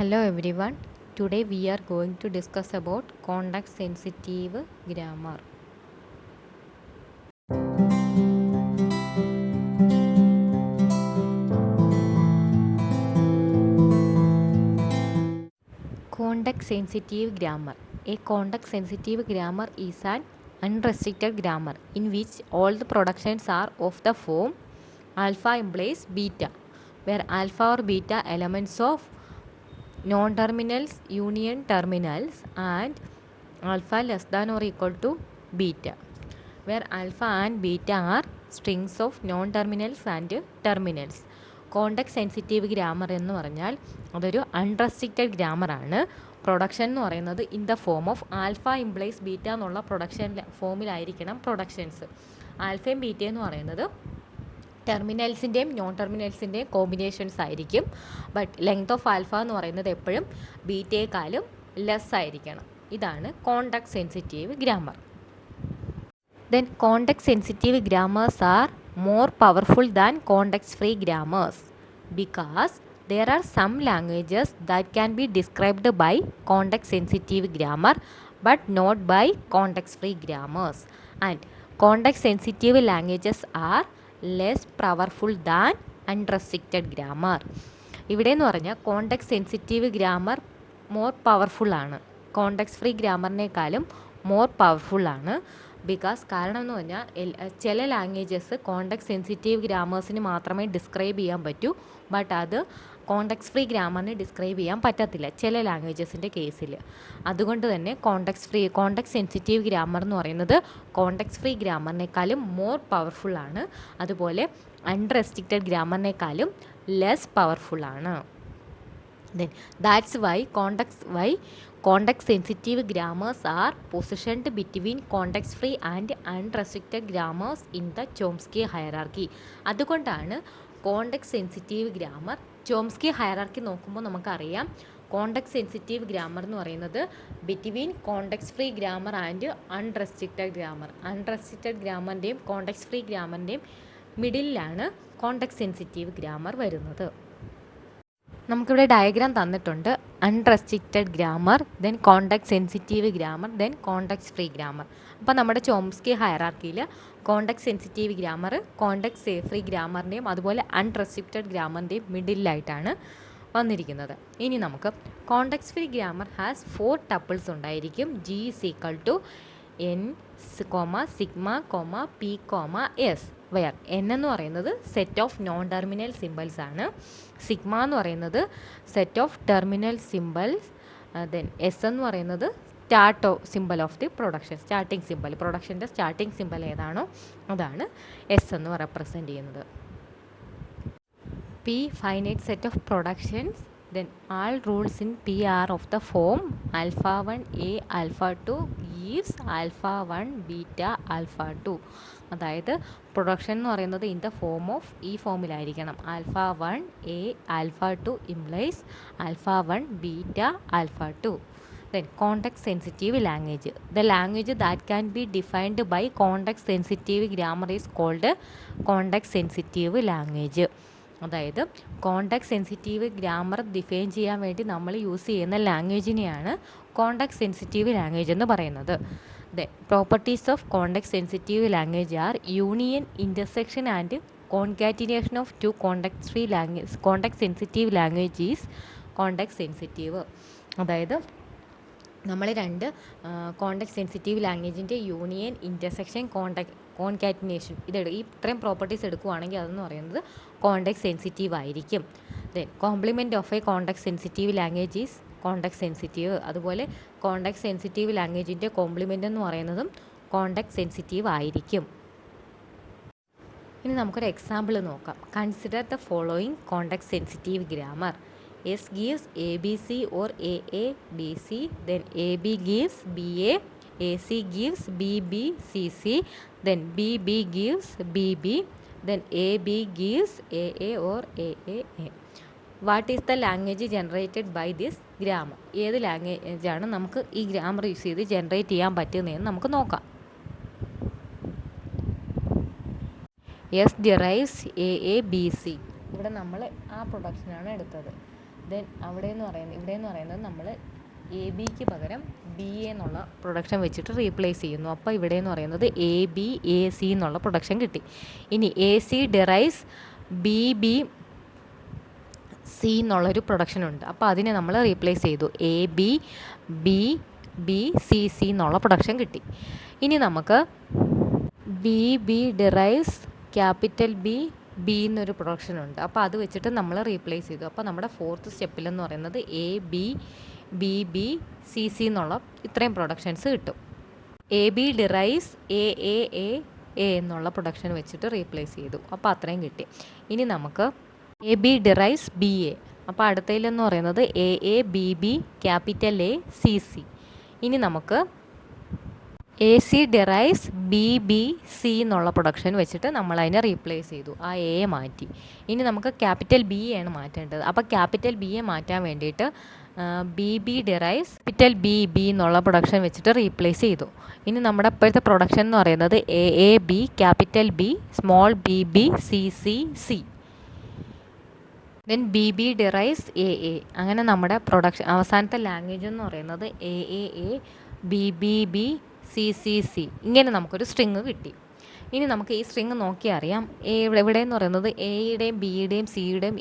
Hello everyone. Today we are going to discuss about context sensitive grammar. Context sensitive grammar. A context sensitive grammar is an unrestricted grammar in which all the productions are of the form alpha implies beta, where alpha or beta elements of non-terminals union terminals and alpha less than or equal to beta, where alpha and beta are strings of non-terminals and terminals. Context sensitive grammar എന്ന് പറഞ്ഞാൽ അതൊരു unrestricted ഗ്രാമറാണ്. Production എന്ന് പറയുന്നത് in the form of alpha implies beta എന്നുള്ള production ഫോമിലായിരിക്കണം productions. ആൽഫയും ബീറ്റയും എന്ന് പറയുന്നത് ടെർമിനൽസിൻ്റെയും non ടെർമിനൽസിൻ്റെയും combinations ആയിരിക്കും. But length of alpha എന്ന് പറയുന്നത് എപ്പോഴും ബീറ്റയെക്കാളും ലെസ് ആയിരിക്കണം. ഇതാണ് context sensitive grammar. Then context sensitive grammars are more powerful than context free grammars because there are some languages that can be described by context sensitive grammar but not by context free grammars, and context sensitive languages are less powerful than unrestricted grammar. ഇവിടെ എന്ന് പറഞ്ഞാൽ context sensitive grammar more powerful ആണ്, context free ഗ്രാമറിനേക്കാളും more powerful ആണ്. Because കാരണം എന്ന് പറഞ്ഞാൽ ചില languages context sensitive ഗ്രാമേഴ്സിന് മാത്രമേ ഡിസ്ക്രൈബ് ചെയ്യാൻ പറ്റൂ, ബട്ട് അത് കോണ്ടക്സ്റ്റ് ഫ്രീ ഗ്രാമറിന് ഡിസ്ക്രൈബ് ചെയ്യാൻ പറ്റത്തില്ല ചില ലാംഗ്വേജസിൻ്റെ കേസിൽ. അതുകൊണ്ട് തന്നെ കോണ്ടക്സ്റ്റ് സെൻസിറ്റീവ് ഗ്രാമർ എന്ന് പറയുന്നത് കോണ്ടക്സ്റ്റ് ഫ്രീ ഗ്രാമറിനേക്കാളും മോർ പവർഫുൾ ആണ്. അതുപോലെ അൺറെസ്ട്രിക്റ്റഡ് ഗ്രാമറിനേക്കാളും ലെസ് പവർഫുൾ ആണ്. Then that's why context sensitive grammars are positioned between context free and unrestricted grammars in the Chomsky hierarchy. അതുകൊണ്ടാണ് context sensitive grammar Chomsky hierarchy നോക്കുമ്പോൾ നമുക്കറിയാം context sensitive grammar എന്ന് പറയുന്നത് between context free grammar and unrestricted grammar. Unrestricted ഗ്രാമറിൻ്റെയും context free ഗ്രാമറിൻ്റെയും മിഡിലാണ് context sensitive grammar വരുന്നത്. നമുക്കിവിടെ ഡയഗ്രാം തന്നിട്ടുണ്ട്. Unrestricted grammar, then context sensitive grammar, then context free grammar. അപ്പോൾ നമ്മുടെ ചോംസ്കി ഹയറാർക്കിയിൽ context sensitive grammar context free ഗ്രാമറിൻ്റെയും അതുപോലെ അൺറെസ്ട്രിക്റ്റഡ് ഗ്രാമറിൻ്റെയും മിഡിലായിട്ടാണ് വന്നിരിക്കുന്നത്. ഇനി നമുക്ക് context free grammar has 4 tuples ഉണ്ടായിരിക്കും. G is equal to N, sigma, P, S, where N എന്ന് പറയുന്നത് set of non terminal symbols ആണ്, സിഗ്മ എന്ന് പറയുന്നത് set of terminal symbols, then S എന്ന് പറയുന്നത് symbol of the production, starting symbol, പ്രൊഡക്ഷൻ്റെ starting symbol ഏതാണോ അതാണ് എസ് എന്ന് റെപ്രസെൻറ്റ് ചെയ്യുന്നത്. P finite set of productions, then all rules in P are of the form alpha 1 A alpha 2 gives alpha 1 beta alpha 2. അതായത് production എന്ന് പറയുന്നത് in the form of ഈ ഫോമിലായിരിക്കണം. Alpha 1 A alpha 2 implies alpha 1 beta alpha 2. Then context sensitive language. The language that can be defined by context sensitive grammar is called context sensitive language. അതായത് context sensitive grammar define ചെയ്യാൻ വേണ്ടി നമ്മൾ use ചെയ്യുന്ന ലാംഗ്വേജിനെയാണ് context sensitive language എന്ന് പറയുന്നത്. The properties of context sensitive language are union, intersection and concatenation of two context sensitive language is context sensitive. അതായത് നമ്മൾ രണ്ട് കോണ്ടക്സ്റ്റ് സെൻസിറ്റീവ് ലാംഗ്വേജിൻ്റെ യൂണിയൻ, ഇൻ്റർസെക്ഷൻ, കോൺകാറ്റിനേഷൻ ഇത്രയും പ്രോപ്പർട്ടീസ് എടുക്കുകയാണെങ്കിൽ അതെന്ന് പറയുന്നത് കോണ്ടക്സ്റ്റ് സെൻസിറ്റീവ് ആയിരിക്കും. Then complement of a context sensitive language is context sensitive. അതുപോലെ കോണ്ടക്സ്റ്റ് സെൻസിറ്റീവ് ലാംഗ്വേജിൻ്റെ കോംപ്ലിമെൻ്റ് എന്ന് പറയുന്നതും കോണ്ടക്സ്റ്റ് സെൻസിറ്റീവ് ആയിരിക്കും. ഇനി നമുക്കൊരു എക്സാമ്പിൾ നോക്കാം. Consider the following context sensitive grammar. S gives ABC or AA BC, then AB gives BA, AC gives BB CC, then BB gives BB, then AB gives AA or AAA. What is the language generated by this grammar? ഏത് ലാംഗ്വേജാണ് നമുക്ക് ഈ grammar use ചെയ്ത് generate ചെയ്യാൻ പറ്റുന്നതെന്ന് നമുക്ക് നോക്കാം. S derives AA BC. ഇവിടെ നമ്മൾ ആ പ്രൊഡക്ഷനാണ് എടുത്തത്. ദെൻ ഇവിടെ എന്ന് പറയുന്നത് നമ്മൾ എ ബിക്ക് പകരം ബി എന്നുള്ള പ്രൊഡക്ഷൻ വെച്ചിട്ട് റീപ്ലേസ് ചെയ്യുന്നു. അപ്പോൾ ഇവിടെ എന്ന് പറയുന്നത് എ ബി എ സി എന്നുള്ള പ്രൊഡക്ഷൻ കിട്ടി. ഇനി A C derives B B C എന്നുള്ളൊരു പ്രൊഡക്ഷൻ ഉണ്ട്. അപ്പോൾ അതിനെ നമ്മൾ റീപ്ലേസ് ചെയ്തു. A B B B C C എന്നുള്ള പ്രൊഡക്ഷൻ കിട്ടി. ഇനി നമുക്ക് B B derives capital B B എന്നൊരു പ്രൊഡക്ഷൻ ഉണ്ട്. അപ്പോൾ അത് വെച്ചിട്ട് നമ്മൾ റീപ്ലേസ് ചെയ്തു. അപ്പോൾ നമ്മുടെ ഫോർത്ത് സ്റ്റെപ്പിലെന്ന് പറയുന്നത് A B B B C C എന്നുള്ള ഇത്രയും പ്രൊഡക്ഷൻസ് കിട്ടും. A B derives A A A A എന്നുള്ള പ്രൊഡക്ഷൻ വെച്ചിട്ട് റീപ്ലേസ് ചെയ്തു. അപ്പോൾ അത്രയും കിട്ടി. ഇനി നമുക്ക് A B derives B A. അപ്പോൾ അടുത്തതിലെന്ന് പറയുന്നത് A A B B capital A C C. ഇനി നമുക്ക് A C derives B B C എന്നുള്ള പ്രൊഡക്ഷൻ വെച്ചിട്ട് നമ്മൾ അതിനെ റീപ്ലേസ് ചെയ്തു. ആ എ മാറ്റി. ഇനി നമുക്ക് ക്യാപിറ്റൽ ബി ആണ് മാറ്റേണ്ടത്. അപ്പോൾ ക്യാപിറ്റൽ ബി എ മാറ്റാൻ വേണ്ടിയിട്ട് B B derives capital B B എന്നുള്ള പ്രൊഡക്ഷൻ വെച്ചിട്ട് റീപ്ലേസ് ചെയ്തു. ഇനി നമ്മുടെ ഇപ്പോഴത്തെ പ്രൊഡക്ഷൻ എന്ന് പറയുന്നത് A A B capital B small B B C C C. Then B B derives A A. അങ്ങനെ നമ്മുടെ പ്രൊഡക്ഷൻ അവസാനത്തെ ലാംഗ്വേജ് എന്ന് പറയുന്നത് A A A B B B C C C. ഇങ്ങനെ നമുക്കൊരു സ്ട്രിങ് കിട്ടി. ഇനി നമുക്ക് ഈ സ്ട്രിങ് നോക്കിയാൽ അറിയാം ഇവിടെ എന്ന് പറയുന്നത് എയുടെയും ബിയുടെയും സിയുടെയും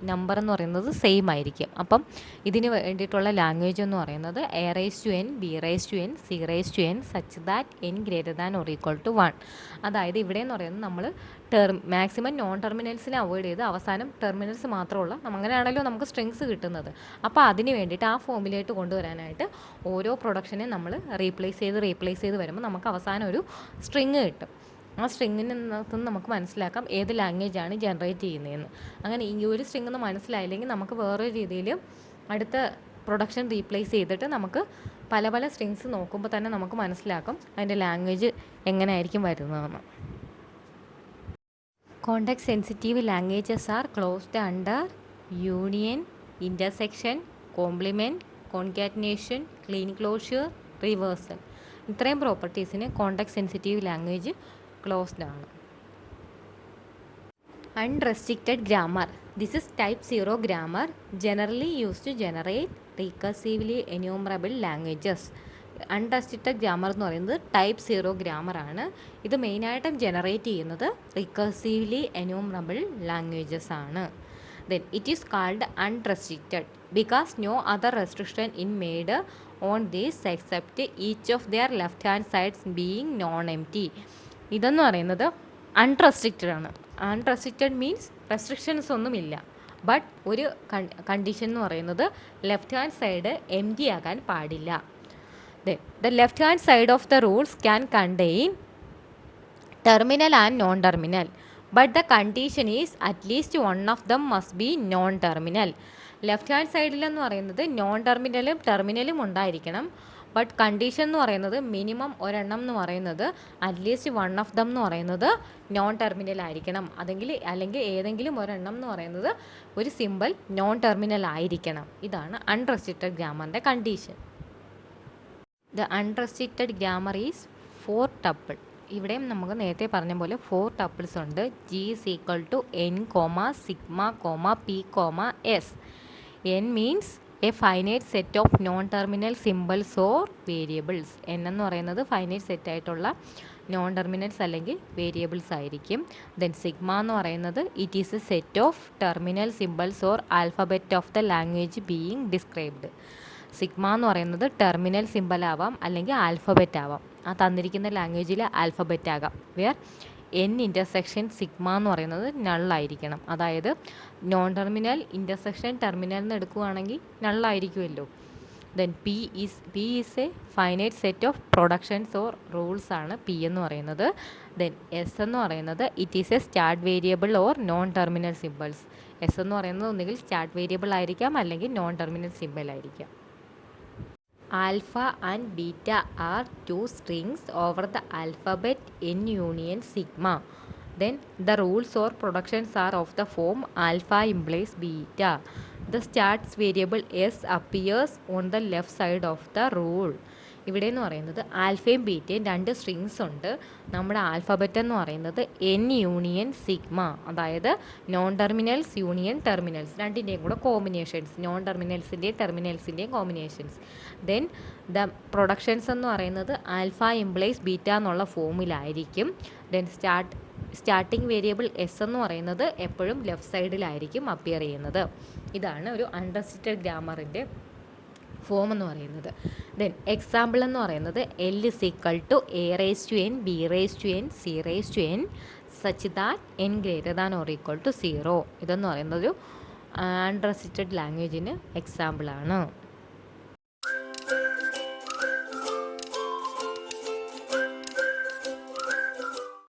നമ്പർ എന്ന് പറയുന്നത് സെയിം ആയിരിക്കും. അപ്പം ഇതിന് വേണ്ടിയിട്ടുള്ള ലാംഗ്വേജ് എന്ന് പറയുന്നത് a raise to n b raise to n c raise to n such that n greater than or equal to 1. അതായത് ഇവിടെ എന്ന് പറയുന്നത് നമ്മൾ മാക്സിമം നോൺ ടെർമിനൽസിനെ അവോയ്ഡ് ചെയ്ത് അവസാനം ടെർമിനൽസ് മാത്രമുള്ള അങ്ങനെയാണല്ലോ നമുക്ക് സ്ട്രിങ്സ് കിട്ടുന്നത്. അപ്പോൾ അതിന് വേണ്ടിയിട്ട് ആ ഫോമിലേക്ക് കൊണ്ടുവരാനായിട്ട് ഓരോ പ്രൊഡക്ഷനെ നമ്മൾ റീപ്ലേസ് ചെയ്ത് വരുമ്പോൾ നമുക്ക് അവസാനം ഒരു സ്ട്രിങ് കിട്ടും. ആ സ്ട്രിങ്ങിനകത്ത് നമുക്ക് മനസ്സിലാക്കാം ഏത് ലാംഗ്വേജാണ് ജനറേറ്റ് ചെയ്യുന്നതെന്ന്. അങ്ങനെ ഈ ഒരു സ്ട്രിങ് ഒന്ന് മനസ്സിലായില്ലെങ്കിൽ നമുക്ക് വേറൊരു രീതിയിൽ അടുത്ത പ്രൊഡക്ഷൻ റീപ്ലേസ് ചെയ്തിട്ട് നമുക്ക് പല പല സ്ട്രിങ്സ് നോക്കുമ്പോൾ തന്നെ നമുക്ക് മനസ്സിലാക്കും അതിൻ്റെ ലാംഗ്വേജ് എങ്ങനെയായിരിക്കും വരുന്നതെന്ന്. Context sensitive languages are closed under union, intersection, complement, concatenation, clean closure, reversal. ഇത്രയും പ്രോപ്പർട്ടീസിന് കോണ്ടെക്സ്റ്റ് സെൻസിറ്റീവ് ലാംഗ്വേജ് ക്ലോസ്ഡ് ആണ്. Unrestricted grammar. This is type 0 grammar generally used to generate recursively enumerable languages. Unrestricted grammar എന്ന് പറയുന്നത് type 0 ഗ്രാമറാണ്. ഇത് മെയിനായിട്ടും generate ചെയ്യുന്നത് recursively enumerable languages ആണ്. Then it is called unrestricted because no other restriction in made on these except each of their left hand sides being non empty. ഇതെന്ന് പറയുന്നത് unrestricted ആണ്. അൺറെസ്ട്രിക്റ്റഡ് മീൻസ് റെസ്ട്രിക്ഷൻസ് ഒന്നുമില്ല. But ഒരു condition എന്ന് പറയുന്നത് left hand side empty ആകാൻ പാടില്ല. The left hand side of the rules can contain terminal and non-terminal, but the condition is at least one of them must be non-terminal. Left hand സൈഡിലെന്ന് പറയുന്നത് non ടെർമിനലും ടെർമിനലും ഉണ്ടായിരിക്കണം. But condition എന്ന് പറയുന്നത് minimum ഒരെണ്ണം എന്ന് പറയുന്നത് അറ്റ്ലീസ്റ്റ് വൺ ഓഫ് ദം എന്ന് പറയുന്നത് നോൺ ടെർമിനൽ ആയിരിക്കണം. അല്ലെങ്കിൽ ഏതെങ്കിലും ഒരെണ്ണം എന്ന് പറയുന്നത് ഒരു സിമ്പിൾ നോൺ ടെർമിനൽ ആയിരിക്കണം. ഇതാണ് അൺറെസ്ട്രിക്റ്റഡ് ഗ്രാമറിൻ്റെ condition. The unrestricted grammar is 4 tuple. ഇവിടെയും നമുക്ക് നേരത്തെ പറഞ്ഞ പോലെ 4 tuples ഉണ്ട്. G is equal to n, sigma, p, s. n means a finite set of non-terminal symbols or variables. n എന്ന് പറയുന്നത് ഫൈനൈറ്റ് സെറ്റ് ആയിട്ടുള്ള നോൺ ടെർമിനൽസ് അല്ലെങ്കിൽ വേരിയബിൾസ് ആയിരിക്കും. ദെൻ സിഗ്മ എന്ന് പറയുന്നത് it is A set of terminal symbols or alphabet of the language being described. Sigma എന്ന് പറയുന്നത് terminal symbol ആവാം അല്ലെങ്കിൽ ആൽഫബറ്റ് ആവാം. ആ തന്നിരിക്കുന്ന ലാംഗ്വേജിൽ ആൽഫബറ്റ് ആകാം. വെയർ എൻ ഇൻ്റർസെക്ഷൻ സിഗ്മ എന്ന് പറയുന്നത് നള്ളായിരിക്കണം. അതായത് നോൺ ടെർമിനൽ ഇൻ്റർസെക്ഷൻ ടെർമിനൽ എന്ന് എടുക്കുകയാണെങ്കിൽ നള്ളായിരിക്കുമല്ലോ. Then P is a finite set of productions or rules ആണ് പി എന്ന് പറയുന്നത്. ദെൻ എസ് എന്ന് പറയുന്നത് it is a start variable or non terminal symbols. S എന്ന് പറയുന്നത് ഒന്നുകിൽ സ്റ്റാർട്ട് വേരിയബിൾ ആയിരിക്കാം അല്ലെങ്കിൽ നോൺ ടെർമിനൽ സിമ്പിൾ ആയിരിക്കാം. Alpha and beta are 2 strings over the alphabet n union sigma. Then the rules or productions are of the form alpha implies beta. The starts variable s appears on the left side of the rule. ഇവിടെ എന്ന് പറയുന്നത് ആൽഫയും ബീറ്റയും 2 strings ഉണ്ട്. നമ്മുടെ alphabet എന്ന് പറയുന്നത് N union sigma, അതായത് non terminals union terminals, രണ്ടിൻ്റെയും കൂടെ കോമ്പിനേഷൻസ്, നോൺ ടെർമിനൽസിൻ്റെയും ടെർമിനൽസിൻ്റെയും കോമ്പിനേഷൻസ്. ദെൻ ദ പ്രൊഡക്ഷൻസ് എന്ന് പറയുന്നത് ആൽഫ ഇംപ്ലൈസ് ബീറ്റ എന്നുള്ള ഫോമിലായിരിക്കും. ദെൻ സ്റ്റാർട്ടിംഗ് വേരിയബിൾ എസ് എന്ന് പറയുന്നത് എപ്പോഴും ലെഫ്റ്റ് സൈഡിലായിരിക്കും അപ്പിയർ ചെയ്യുന്നത്. ഇതാണ് ഒരു അൺറെസ്ട്രിക്റ്റഡ് ഗ്രാമറിൻ്റെ ഫോം എന്ന് പറയുന്നത്. ദെൻ എക്സാമ്പിൾ എന്ന് പറയുന്നത് L is equal to A raised to n, B raised to n, C raised to n such that n greater than or equal to 0. ഇതെന്ന് പറയുന്നത് ഒരു അൺറെസ്ട്രിക്റ്റഡ് ലാംഗ്വേജിന് എക്സാമ്പിളാണ്.